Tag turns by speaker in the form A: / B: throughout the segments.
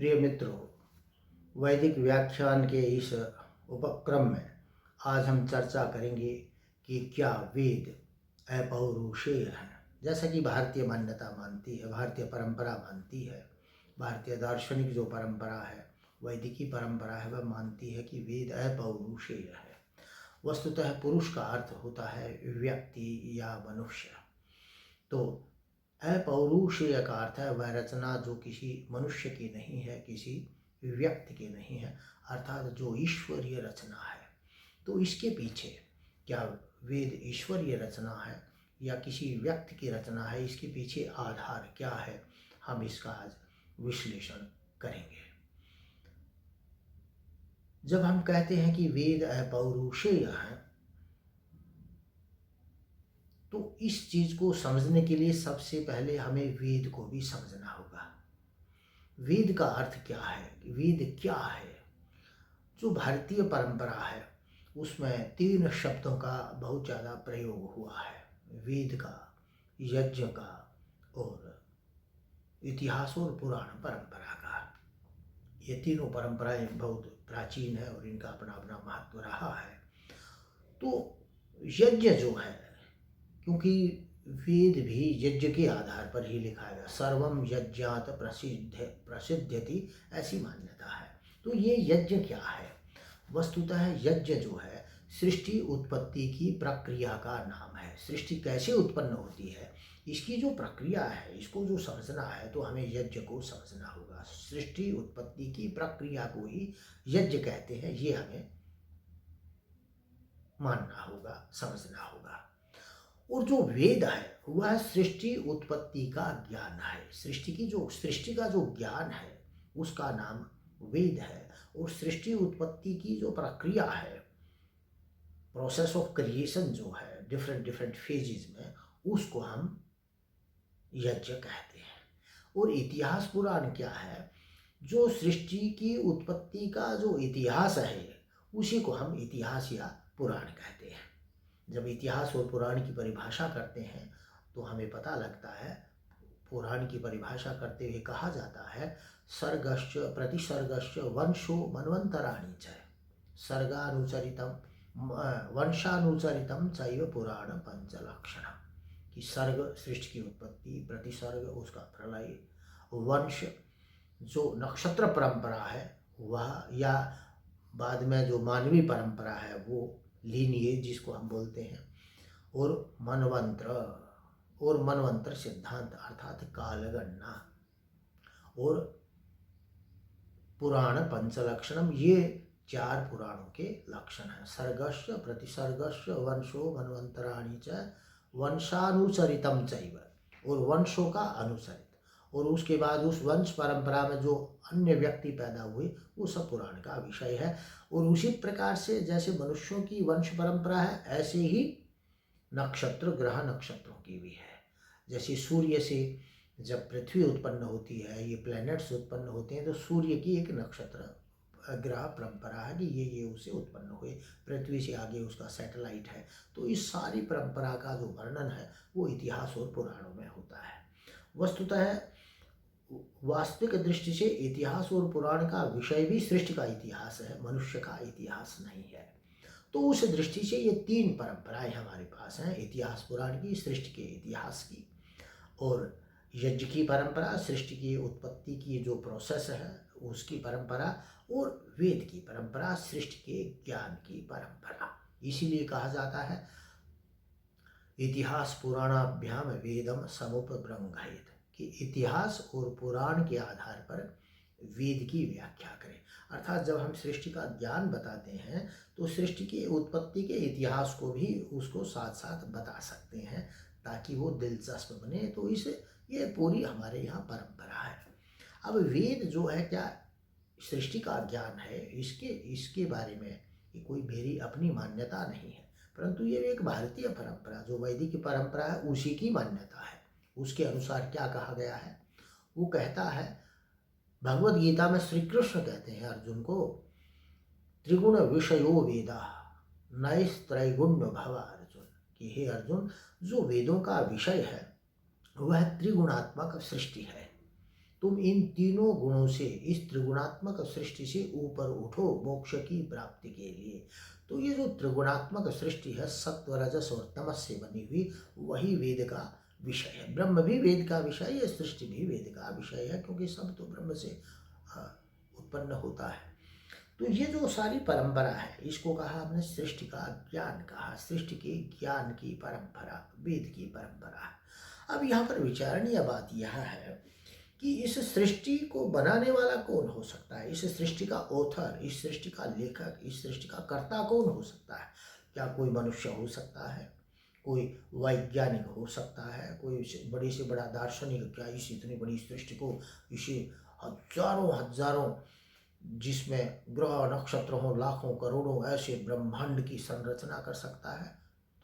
A: प्रिय मित्रों, वैदिक व्याख्यान के इस उपक्रम में आज हम चर्चा करेंगे कि क्या वेद अपौरुषेय हैं। जैसा कि भारतीय मान्यता मानती है, भारतीय परंपरा मानती है, भारतीय दार्शनिक जो परंपरा है, वैदिकी परंपरा है, वह मानती है कि वेद अपौरुषेय है। वस्तुतः पुरुष का अर्थ होता है व्यक्ति या मनुष्य। तो अपौरुषेय का अर्थ है वह रचना जो किसी मनुष्य की नहीं है, किसी व्यक्ति की नहीं है, अर्थात जो ईश्वरीय रचना है। तो इसके पीछे क्या वेद ईश्वरीय रचना है या किसी व्यक्ति की रचना है, इसके पीछे आधार क्या है, हम इसका आज विश्लेषण करेंगे। जब हम कहते हैं कि वेद अपौरुषेय हैं, तो इस चीज को समझने के लिए सबसे पहले हमें वेद को भी समझना होगा। वेद का अर्थ क्या है, वेद क्या है। जो भारतीय परंपरा है उसमें 3 शब्दों का बहुत ज़्यादा प्रयोग हुआ है, वेद का, यज्ञ का और इतिहास और पुराण परंपरा का। ये तीनों परंपराएं बहुत प्राचीन है और इनका अपना अपना महत्व रहा है। तो यज्ञ जो है, क्योंकि वेद भी यज्ञ के आधार पर ही लिखा गया, सर्वम यज्ञात प्रसिद्ध्यति, ऐसी मान्यता है। तो ये यज्ञ क्या है? वस्तुतः यज्ञ जो है सृष्टि उत्पत्ति की प्रक्रिया का नाम है। सृष्टि कैसे उत्पन्न होती है, इसकी जो प्रक्रिया है, इसको जो समझना है तो हमें यज्ञ को समझना होगा। सृष्टि उत्पत्ति की प्रक्रिया को ही यज्ञ कहते हैं, ये हमें मानना होगा, समझना होगा। और जो वेद है वह सृष्टि उत्पत्ति का ज्ञान है। सृष्टि का जो ज्ञान है उसका नाम वेद है। और सृष्टि उत्पत्ति की जो प्रक्रिया है, प्रोसेस ऑफ क्रिएशन जो है डिफरेंट फेजेस में, उसको हम यज्ञ कहते हैं। और इतिहास पुराण क्या है? जो सृष्टि की उत्पत्ति का जो इतिहास है उसी को हम इतिहास या पुराण कहते हैं। जब इतिहास और पुराण की परिभाषा करते हैं तो हमें पता लगता है, पुराण की परिभाषा करते हुए कहा जाता है, सर्गश्च प्रतिसर्गश्च वंशो मनवंतराणि च, सर्गानुचरितम वंशानुचरितम चैव पुराण पंचलक्षणम। कि सर्ग सृष्टि की उत्पत्ति, प्रतिसर्ग उसका प्रलय, वंश जो नक्षत्र परंपरा है वह, या बाद में जो मानवीय परंपरा है वो लीनिएज जिसको हम बोलते हैं, और मनवंतर सिद्धांत अर्थात कालगणना, और पुराण पंचलक्षणम, ये 4 पुराणों के लक्षण हैं। सर्गश्च प्रतिसर्गश्च वंशो मनवंतराणि च वंशानुचरितम चैव, और वंशों का अनुसरित, और उसके बाद उस वंश परंपरा में जो अन्य व्यक्ति पैदा हुए वो सब पुराण का विषय है। और उसी प्रकार से जैसे मनुष्यों की वंश परंपरा है, ऐसे ही नक्षत्र ग्रह नक्षत्रों की भी है। जैसे सूर्य से जब पृथ्वी उत्पन्न होती है, ये प्लैनेट्स उत्पन्न होते हैं, तो सूर्य की एक नक्षत्र ग्रह परंपरा है कि ये उससे उत्पन्न हुए, पृथ्वी से आगे उसका सैटेलाइट है। तो इस सारी परंपरा का जो वर्णन है वो इतिहास और पुराणों में होता है। वस्तुतः वास्तविक दृष्टि से इतिहास और पुराण का विषय भी सृष्टि का इतिहास है, मनुष्य का इतिहास नहीं है। तो उस दृष्टि से ये 3 परंपराएं हमारे पास हैं, इतिहास पुराण की, सृष्टि के इतिहास की, और यज्ञ की परंपरा, सृष्टि की उत्पत्ति की जो प्रोसेस है उसकी परंपरा, और वेद की परंपरा, सृष्टि के ज्ञान की परंपरा। इसीलिए कहा जाता है इतिहास पुराणाभ्याम वेदम समुपब्रंहयेत, कि इतिहास और पुराण के आधार पर वेद की व्याख्या करें। अर्थात जब हम सृष्टि का ज्ञान बताते हैं तो सृष्टि की उत्पत्ति के इतिहास को भी उसको साथ साथ बता सकते हैं ताकि वो दिलचस्प बने। तो ये पूरी हमारे यहाँ परंपरा है। अब वेद जो है क्या सृष्टि का ज्ञान है, इसके बारे में ये कोई मेरी अपनी मान्यता नहीं है, परंतु ये एक भारतीय परंपरा जो वैदिक परंपरा है उसी की मान्यता है। उसके अनुसार क्या कहा गया है? वो कहता है, भगवद गीता में श्री कृष्ण कहते हैं अर्जुन को, त्रिगुण विषयो वेदा नैस्त्रैगुण्य भव अर्जुन, कि हे अर्जुन, जो वेदों का विषय है वह त्रिगुणात्मक सृष्टि है। तुम इन तीनों गुणों से इस त्रिगुणात्मक सृष्टि से ऊपर उठो मोक्ष की प्राप्ति के लिए। तो ये जो त्रिगुणात्मक सृष्टि है सत्व रजस और तमस से बनी हुई, वही वेद का विषय है। ब्रह्म भी वेद का विषय है, सृष्टि भी वेद का विषय है, क्योंकि सब तो ब्रह्म से उत्पन्न होता है। तो ये जो सारी परंपरा है, इसको कहा हमने सृष्टि का ज्ञान कहा, सृष्टि के ज्ञान की परंपरा, वेद की परंपरा है। अब यहाँ पर विचारणीय बात यह है कि इस सृष्टि को बनाने वाला कौन हो सकता है, इस सृष्टि का ऑथर, इस सृष्टि का लेखक, इस सृष्टि का कर्ता कौन हो सकता है। क्या कोई मनुष्य हो सकता है, कोई वैज्ञानिक हो सकता है, कोई बड़े से बड़ा दार्शनिक, क्या इस इतनी बड़ी सृष्टि को, इसे हजारों हजारों जिसमें ग्रह नक्षत्र हो, लाखों करोड़ों ऐसे ब्रह्मांड की संरचना कर सकता है?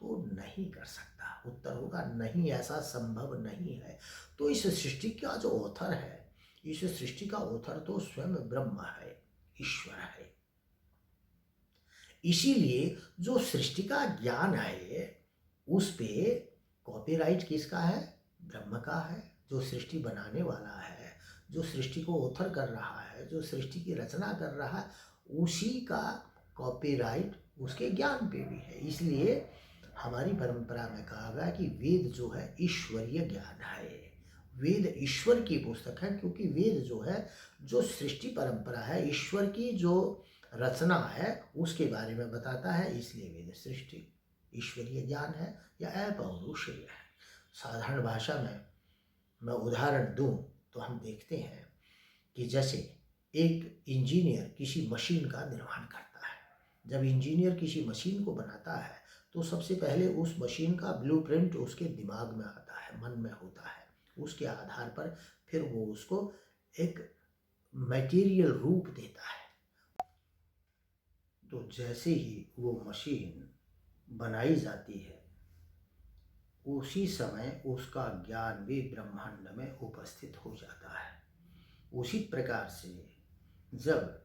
A: तो नहीं कर सकता। उत्तर होगा नहीं, ऐसा संभव नहीं है। तो इस सृष्टि का जो ऑथर है, इस सृष्टि का ऑथर तो स्वयं ब्रह्म है, ईश्वर है। इसीलिए जो सृष्टि का ज्ञान है उस पे कॉपीराइट किसका है? ब्रह्म का है। जो सृष्टि बनाने वाला है, जो सृष्टि को ऑथर कर रहा है, जो सृष्टि की रचना कर रहा है, उसी का कॉपीराइट उसके ज्ञान पे भी है। इसलिए हमारी परंपरा में कहा गया कि वेद जो है ईश्वरीय ज्ञान है, वेद ईश्वर की पुस्तक है, क्योंकि वेद जो है, जो सृष्टि परंपरा है, ईश्वर की जो रचना है उसके बारे में बताता है। इसलिए वेद सृष्टि ईश्वरीय ज्ञान है या अपौरुषेय है। साधारण भाषा में मैं उदाहरण दूं तो हम देखते हैं कि जैसे एक इंजीनियर किसी मशीन का निर्माण करता है। जब इंजीनियर किसी मशीन को बनाता है तो सबसे पहले उस मशीन का ब्लूप्रिंट उसके दिमाग में आता है, मन में होता है। उसके आधार पर फिर वो उसको एक मटेरियल रूप देता है। तो जैसे ही वो मशीन बनाई जाती है, उसी समय उसका ज्ञान भी ब्रह्मांड में उपस्थित हो जाता है। उसी प्रकार से जब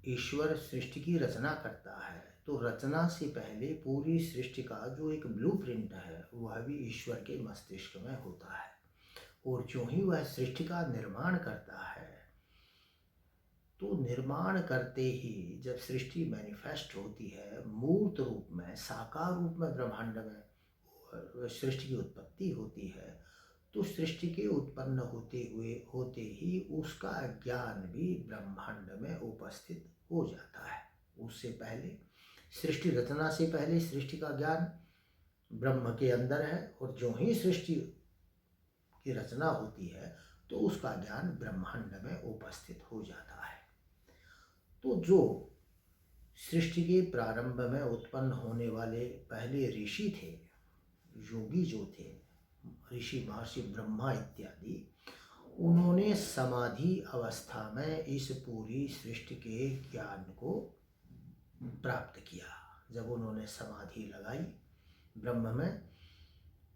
A: ईश्वर सृष्टि की रचना करता है तो रचना से पहले पूरी सृष्टि का जो एक ब्लूप्रिंट है वह भी ईश्वर के मस्तिष्क में होता है। और जो ही वह सृष्टि का निर्माण करता है तो निर्माण करते ही जब सृष्टि मैनिफेस्ट होती है मूर्त रूप में, साकार रूप में ब्रह्मांड में सृष्टि की उत्पत्ति होती है, तो सृष्टि के उत्पन्न होते ही उसका ज्ञान भी ब्रह्मांड में उपस्थित हो जाता है। उससे पहले सृष्टि रचना से पहले सृष्टि का ज्ञान ब्रह्म के अंदर है, और जो ही सृष्टि की रचना होती है तो उसका ज्ञान ब्रह्मांड में उपस्थित हो जाता है। तो जो सृष्टि के प्रारंभ में उत्पन्न होने वाले पहले ऋषि थे, योगी जो थे, ऋषि महर्षि ब्रह्मा इत्यादि, उन्होंने समाधि अवस्था में इस पूरी सृष्टि के ज्ञान को प्राप्त किया। जब उन्होंने समाधि लगाई ब्रह्म में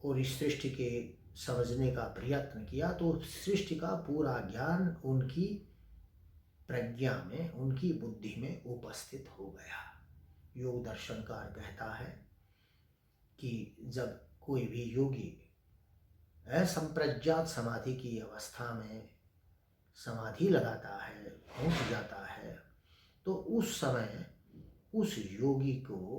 A: और इस सृष्टि के समझने का प्रयत्न किया तो सृष्टि का पूरा ज्ञान उनकी प्रज्ञा में, उनकी बुद्धि में उपस्थित हो गया। योग दर्शनकार कहता है कि जब कोई भी योगी असंप्रज्ञात समाधि की अवस्था में समाधि लगाता है, पहुंच जाता है, तो उस समय उस योगी को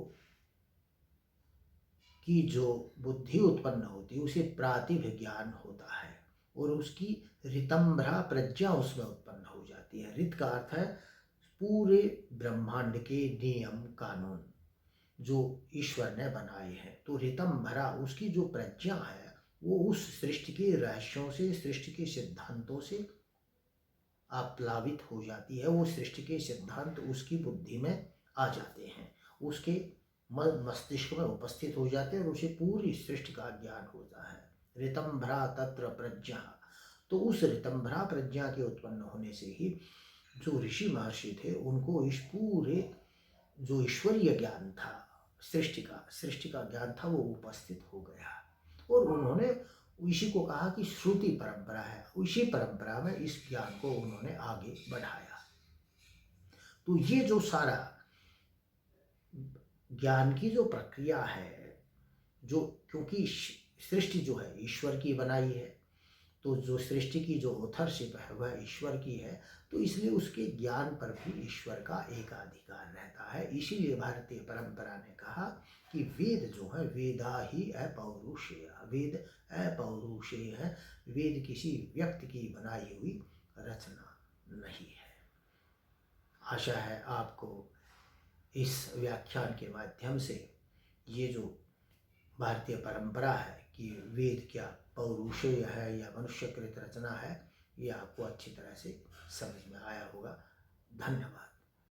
A: की जो बुद्धि उत्पन्न होती है उसे प्रातिभ ज्ञान होता है और उसकी ऋतंभ्रा प्रज्ञा उसमें उत्पन्न हो जाती है। ऋत का अर्थ है पूरे ब्रह्मांड के नियम कानून जो ईश्वर ने बनाए हैं। तो ऋतंभरा उसकी जो प्रज्ञा है वो उस सृष्टि के रहस्यों से, सृष्टि के सिद्धांतों से आप्लावित हो जाती है। वो सृष्टि के सिद्धांत उसकी बुद्धि में आ जाते हैं, उसके मस्तिष्क में उपस्थित हो जाते हैं और उसे पूरी सृष्टि का ज्ञान होता है। ऋतंभरा तत्र प्रज्ञा, तो उस ऋतंभरा प्रज्ञा के उत्पन्न होने से ही जो ऋषि महर्षि थे उनको इस पूरे जो ईश्वरीय ज्ञान था, सृष्टि का ज्ञान था, वो उपस्थित हो गया। और उन्होंने इसी को कहा कि श्रुति परंपरा है, उसी परंपरा में इस ज्ञान को उन्होंने आगे बढ़ाया। तो ये जो सारा ज्ञान की जो प्रक्रिया है, जो क्योंकि सृष्टि जो है ईश्वर की बनाई है, तो जो सृष्टि की जो ऑथरशिप है वह ईश्वर की है, तो इसलिए उसके ज्ञान पर भी ईश्वर का एकाधिकार रहता है। इसीलिए भारतीय परंपरा ने कहा कि वेद जो है वेदा ही अपौरुषेय, वेद अपौरुषेय है, वेद किसी व्यक्ति की बनाई हुई रचना नहीं है। आशा है आपको इस व्याख्यान के माध्यम से ये जो भारतीय परंपरा है कि वेद क्या पौरुषेय है या मनुष्यकृत रचना है, ये आपको अच्छी तरह से समझ में आया होगा। धन्यवाद।